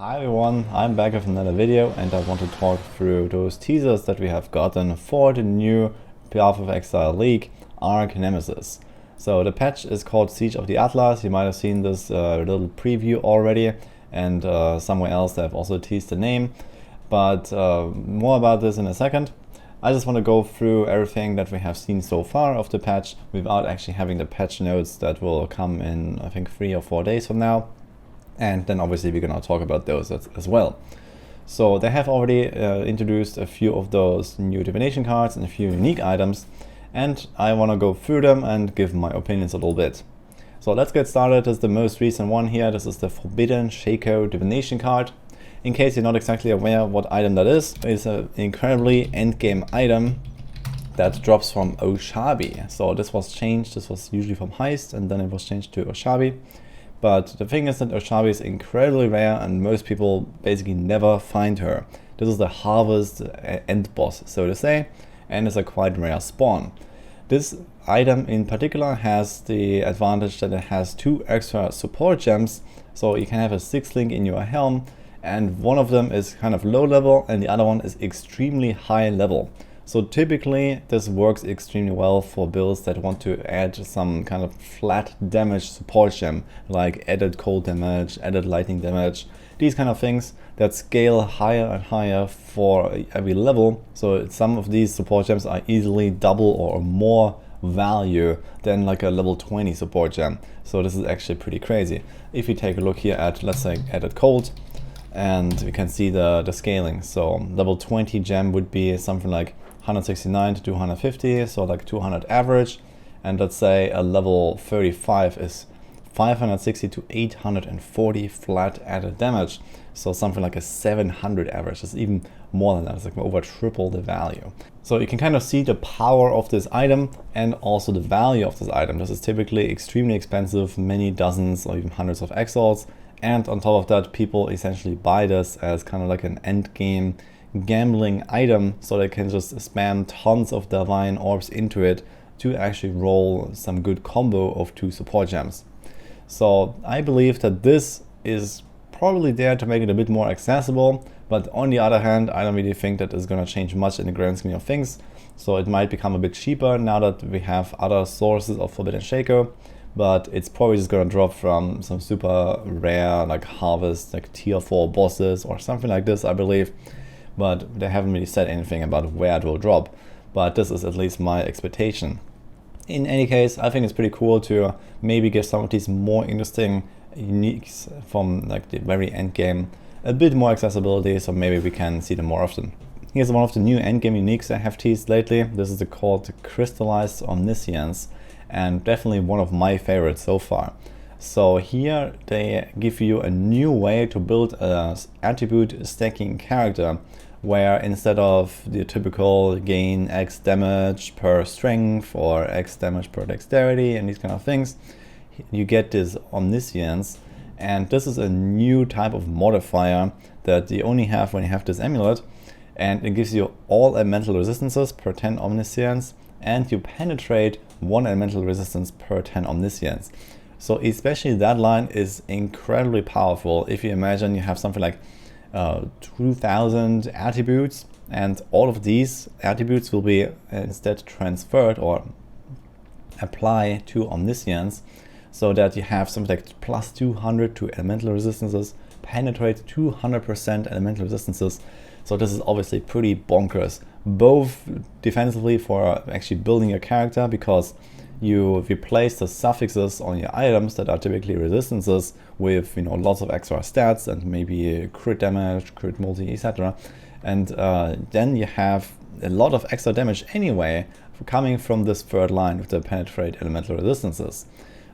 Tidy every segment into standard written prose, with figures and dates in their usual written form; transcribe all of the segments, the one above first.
Hi everyone, I'm back with another video and I want to talk through those teasers that we have gotten for the new Path of Exile league, Archnemesis. So the patch is called Siege of the Atlas. You might have seen this little preview already, and somewhere else they've also teased the name. But more about this in a second. I just want to go through everything that we have seen so far of the patch without actually having the patch notes that will come in, I think, 3 or 4 days from now. And then obviously we're going to talk about those as well. So they have already introduced a few of those new divination cards and a few unique items, and I want to go through them and give my opinions a little bit. So let's get started. This is the most recent one here. This is the Forbidden Shako divination card. In case you're not exactly aware what item that is, it's an incredibly endgame item that drops from Oshabi. So this was changed. This was usually from Heist, and then it was changed to Oshabi. But the thing is that Oshabi is incredibly rare and most people basically never find her. This is the harvest end boss, so to say, and it's a quite rare spawn. This item in particular has the advantage that it has 2 extra support gems, so you can have a 6-link in your helm, and one of them is kind of low level and the other one is extremely high level. So typically this works extremely well for builds that want to add some kind of flat damage support gem, like added cold damage, added lightning damage, these kind of things that scale higher and higher for every level. So some of these support gems are easily double or more value than like a level 20 support gem. So this is actually pretty crazy. If you take a look here at, let's say, added cold, and we can see the scaling. So level 20 gem would be something like 169 to 250, so like 200 average, and let's say a level 35 is 560 to 840 flat added damage, so something like a 700 average. It's even more than that. It's like over triple the value. So you can kind of see the power of this item and also the value of this item. This is typically extremely expensive, many dozens or even hundreds of exiles, and on top of that people essentially buy this as kind of like an end game gambling item, so they can just spam tons of divine orbs into it to actually roll some good combo of 2 support gems. So I believe that this is probably there to make it a bit more accessible, but on the other hand I don't really think that it's going to change much in the grand scheme of things. So it might become a bit cheaper now that we have other sources of Forbidden Shako, but it's probably just going to drop from some super rare like harvest, like tier 4 bosses or something like this, I believe. But they haven't really said anything about where it will drop, but this is at least my expectation. In any case, I think it's pretty cool to maybe give some of these more interesting uniques from like the very end game a bit more accessibility, so maybe we can see them more often. Here's one of the new end game uniques I have teased lately. This is called Crystallised Omniscience, and definitely one of my favorites so far. So here they give you a new way to build an attribute stacking character, where instead of the typical gain X damage per strength or X damage per dexterity and these kind of things, you get this Omniscience, and this is a new type of modifier that you only have when you have this amulet, and it gives you all elemental resistances per 10 Omniscience, and you penetrate 1 elemental resistance per 10 Omniscience. So especially that line is incredibly powerful. If you imagine you have something like 2000 attributes, and all of these attributes will be instead transferred or apply to Omniscience, so that you have something like plus 200 to elemental resistances, penetrate 200% elemental resistances. So this is obviously pretty bonkers, both defensively for actually building your character, because you replace the suffixes on your items that are typically resistances with, you know, lots of extra stats and maybe crit damage, crit multi, etc. And then you have a lot of extra damage anyway coming from this third line with the penetrate elemental resistances.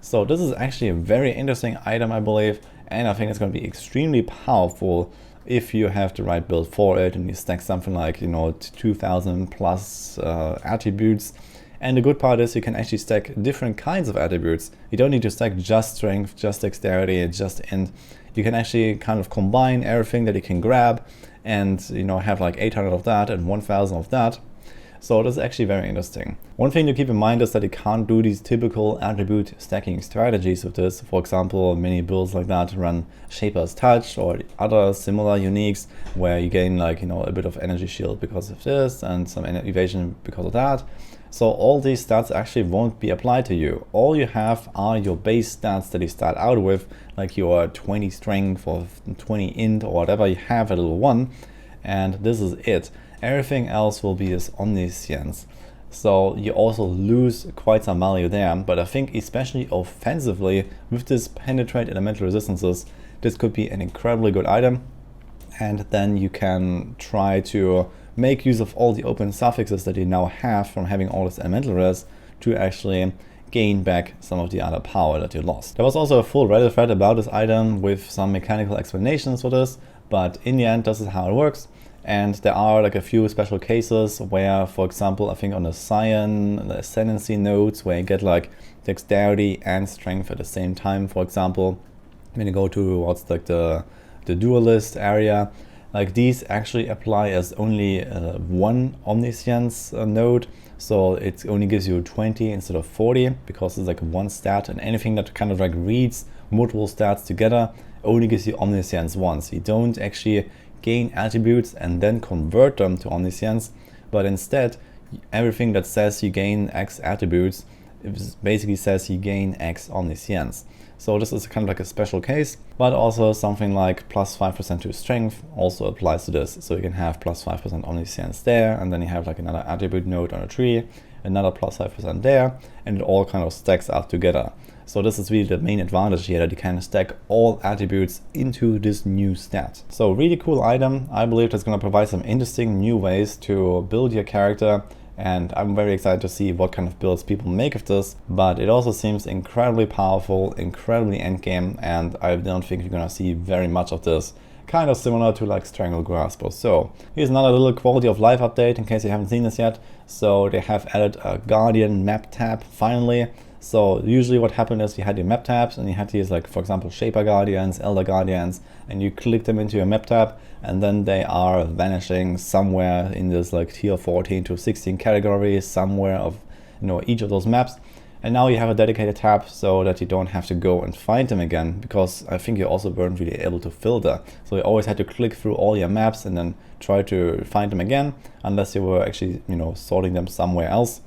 So this is actually a very interesting item, I believe, and I think it's going to be extremely powerful if you have the right build for it and you stack something like, you know, 2000 plus attributes. And the good part is you can actually stack different kinds of attributes. You don't need to stack just strength, just dexterity, just int. You can actually kind of combine everything that you can grab and, you know, have like 800 of that and 1000 of that. So this is actually very interesting. One thing to keep in mind is that you can't do these typical attribute stacking strategies with this. For example, many builds like that run Shaper's Touch or other similar uniques where you gain like, a bit of energy shield because of this and some evasion because of that. So all these stats actually won't be applied to you. All you have are your base stats that you start out with, like your 20 strength or 20 int or whatever you have at level 1, and this is it. Everything else will be this Omniscience. So you also lose quite some value there, but I think especially offensively with this penetrate elemental resistances, this could be an incredibly good item, and then you can try to make use of all the open suffixes that you now have from having all this elemental res to actually gain back some of the other power that you lost. There was also a full Reddit thread about this item with some mechanical explanations for this, but in the end this is how it works. And there are like a few special cases where, for example, I think on the Scion, the Ascendancy nodes, where you get like dexterity and strength at the same time, for example, when you go towards like the Duelist area, like these actually apply as only one Omniscience node, so it only gives you 20 instead of 40 because it's like one stat, and anything that kind of like reads multiple stats together only gives you Omniscience once. You don't actually gain attributes and then convert them to Omniscience, but instead everything that says you gain X attributes, it basically says you gain X Omniscience. So this is kind of like a special case, but also something like plus 5% to strength also applies to this. So you can have plus 5% Omniscience there, and then you have like another attribute node on a tree, another plus 5% there, and it all kind of stacks up together. So this is really the main advantage here, that you can stack all attributes into this new stat. So really cool item. I believe it's going to provide some interesting new ways to build your character, and I'm very excited to see what kind of builds people make of this. But it also seems incredibly powerful, incredibly endgame, and I don't think you're going to see very much of this. Kind of similar to like Strangle Grasp or so. Here's another little quality of life update in case you haven't seen this yet. So they have added a Guardian map tab finally. So usually what happened is you had your map tabs and you had these, like, for example, Shaper Guardians, Elder Guardians, and you click them into your map tab and then they are vanishing somewhere in this like tier 14 to 16 category, somewhere of each of those maps. And now you have a dedicated tab so that you don't have to go and find them again, because I think you also weren't really able to filter. So you always had to click through all your maps and then try to find them again, unless you were actually sorting them somewhere else.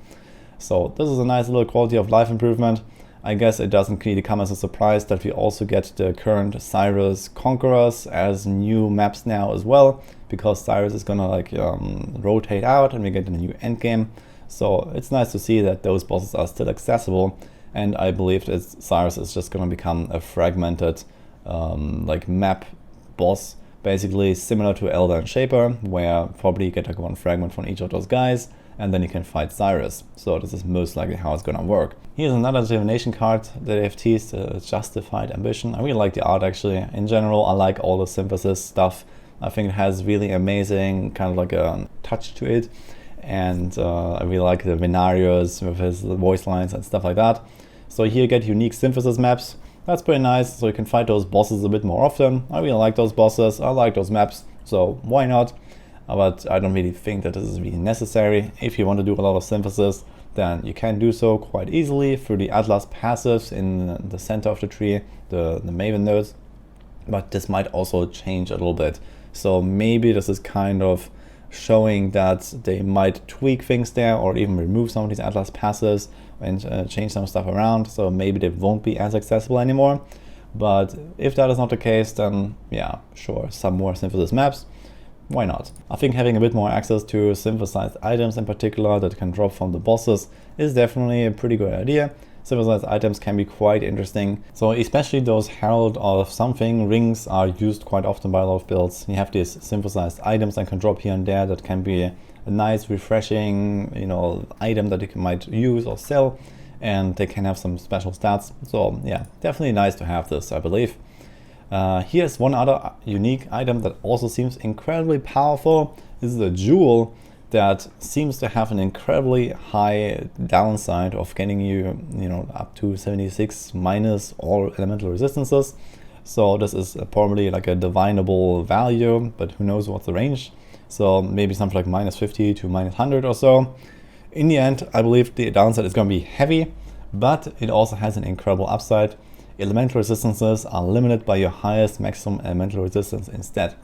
So this is a nice little quality of life improvement. I guess it doesn't really come as a surprise that we also get the current Cyrus Conquerors as new maps now as well, because Cyrus is gonna like rotate out and we get a new endgame. So it's nice to see that those bosses are still accessible, and I believe that Cyrus is just gonna become a fragmented like map boss, basically similar to Elder and Shaper, where probably you get like one fragment from each of those guys, and then you can fight Cyrus. So this is most likely how it's gonna work. Here's another divination card that they have teased, Justified Ambition. I really like the art actually. In general, I like all the synthesis stuff. I think it has really amazing kind of like a touch to it. And I really like the Venarius with his voice lines and stuff like that. So here you get unique synthesis maps. That's pretty nice, so you can fight those bosses a bit more often. I really like those bosses, I like those maps, so why not? But I don't really think that this is really necessary. If you want to do a lot of synthesis, then you can do so quite easily through the Atlas passives in the center of the tree, the Maven nodes. But this might also change a little bit. So maybe this is kind of showing that they might tweak things there, or even remove some of these Atlas passives and change some stuff around. So maybe they won't be as accessible anymore. But if that is not the case, then yeah, sure, some more synthesis maps. Why not? I think having a bit more access to synthesized items in particular that can drop from the bosses is definitely a pretty good idea. Synthesized items can be quite interesting. So especially those Herald of Something rings are used quite often by a lot of builds. You have these synthesized items that can drop here and there that can be a nice, refreshing, item that you might use or sell, and they can have some special stats. So yeah, definitely nice to have this, I believe. Here's one other unique item that also seems incredibly powerful. This is a jewel that seems to have an incredibly high downside of getting you, up to 76 minus all elemental resistances. So this is probably like a divinable value, but who knows what's the range. So maybe something like -50 to -100 or so. In the end, I believe the downside is going to be heavy, but it also has an incredible upside. Elemental resistances are limited by your highest maximum elemental resistance instead.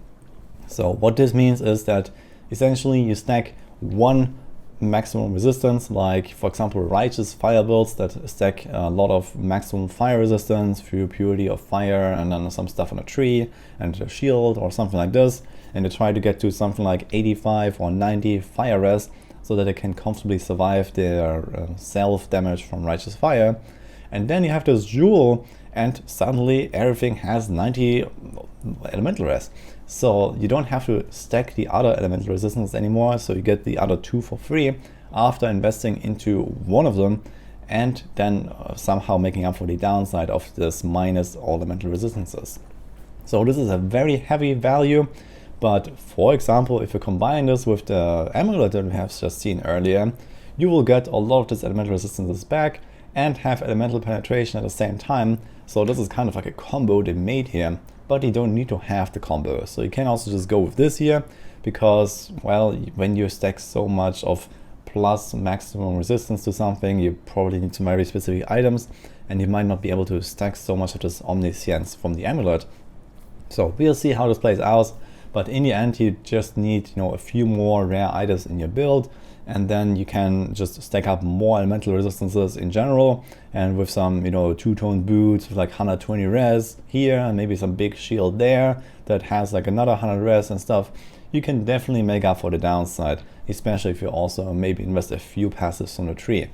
So what this means is that essentially you stack one maximum resistance, like for example righteous fire builds that stack a lot of maximum fire resistance through purity of fire and then some stuff on a tree and a shield or something like this, and they try to get to something like 85 or 90 fire res so that they can comfortably survive their self damage from righteous fire. And then you have this jewel and suddenly everything has 90 elemental res. So you don't have to stack the other elemental resistance anymore, so you get the other two for free after investing into one of them and then somehow making up for the downside of this minus all elemental resistances. So this is a very heavy value, but for example, if you combine this with the amulet that we have just seen earlier, you will get a lot of this elemental resistances back and have elemental penetration at the same time. So this is kind of like a combo they made here, but you don't need to have the combo. So you can also just go with this here because, well, when you stack so much of plus maximum resistance to something, you probably need some very specific items and you might not be able to stack so much of this Omniscience from the amulet. So we'll see how this plays out, but in the end you just need, you know, a few more rare items in your build, and then you can just stack up more elemental resistances in general, and with some, you know, two-tone boots with like 120 res here and maybe some big shield there that has like another 100 res and stuff, you can definitely make up for the downside, especially if you also maybe invest a few passives on the tree.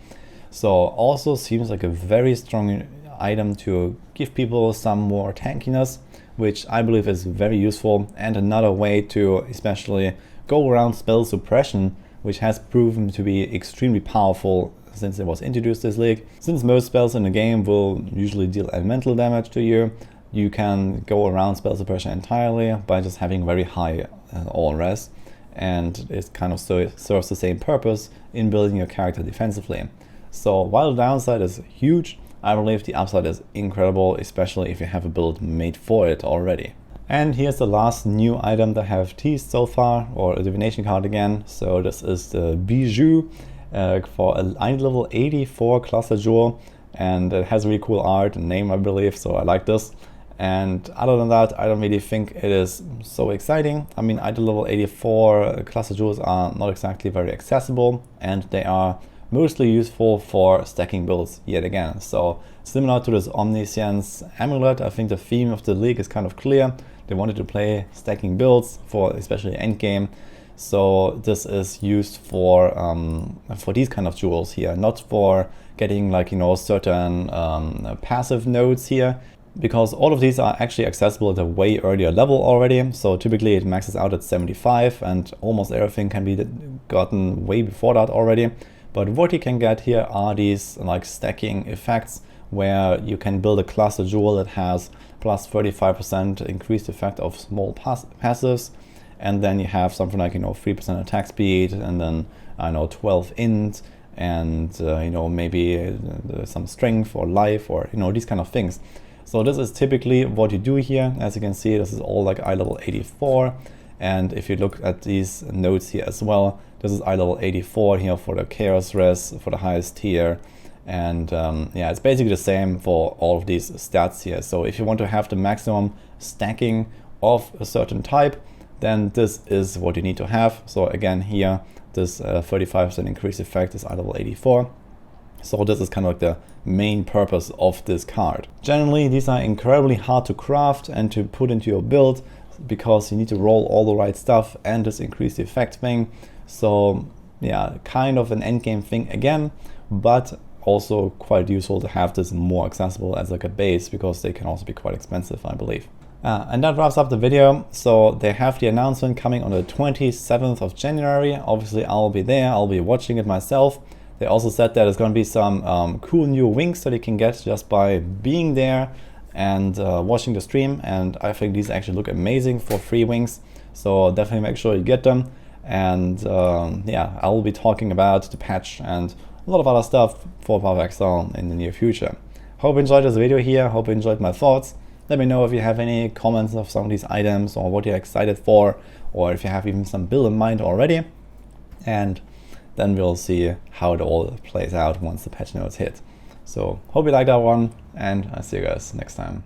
So also seems like a very strong item to give people some more tankiness, which I believe is very useful, and another way to especially go around spell suppression, which has proven to be extremely powerful since it was introduced this league. Since most spells in the game will usually deal elemental damage to you, you can go around spell suppression entirely by just having very high all res, and it kind of serves the same purpose in building your character defensively. So while the downside is huge, I believe the upside is incredible, especially if you have a build made for it already. And here's the last new item that I have teased so far, or a divination card again. So this is the Bijou for a level 84 Cluster Jewel, and it has really cool art and name, I believe, so I like this. And other than that, I don't really think it is so exciting. I mean, idle level 84 Cluster Jewels are not exactly very accessible, and they are mostly useful for stacking builds yet again. So similar to this Omniscience amulet, I think the theme of the league is kind of clear. They wanted to play stacking builds for especially endgame. So this is used for these kind of jewels here, not for getting like, you know, certain passive nodes here, because all of these are actually accessible at a way earlier level already. So typically it maxes out at 75 and almost everything can be gotten way before that already. But what you can get here are these like stacking effects where you can build a cluster jewel that has plus 35% increased effect of small passives, and then you have something like, you know, 3% attack speed, and then I know 12 int, and you know, maybe some strength or life, or you know, these kind of things. So this is typically what you do here. As you can see, this is all like eye level 84, and if you look at these nodes here as well, this is eye level 84 here for the chaos res for the highest tier. And yeah, it's basically the same for all of these stats here. So if you want to have the maximum stacking of a certain type, then this is what you need to have. So again, here, this 35% increase effect is eye level 84. So this is kind of like the main purpose of this card. Generally, these are incredibly hard to craft and to put into your build because you need to roll all the right stuff and this increased effect thing. So yeah, kind of an endgame thing again, but also quite useful to have this more accessible as like a base, because they can also be quite expensive, I believe. And that wraps up the video. So they have the announcement coming on the 27th of January. Obviously I'll be there, I'll be watching it myself. They also said that there's going to be some cool new wings that you can get just by being there and watching the stream, and I think these actually look amazing for free wings, so definitely make sure you get them. And yeah, I will be talking about the patch and a lot of other stuff for Path of Exile in the near future. Hope you enjoyed this video here, hope you enjoyed my thoughts, Let me know if you have any comments of some of these items or what you're excited for, or if you have even some build in mind already. And then we'll see how it all plays out once the patch notes hit. So hope you like that one, and I'll see you guys next time.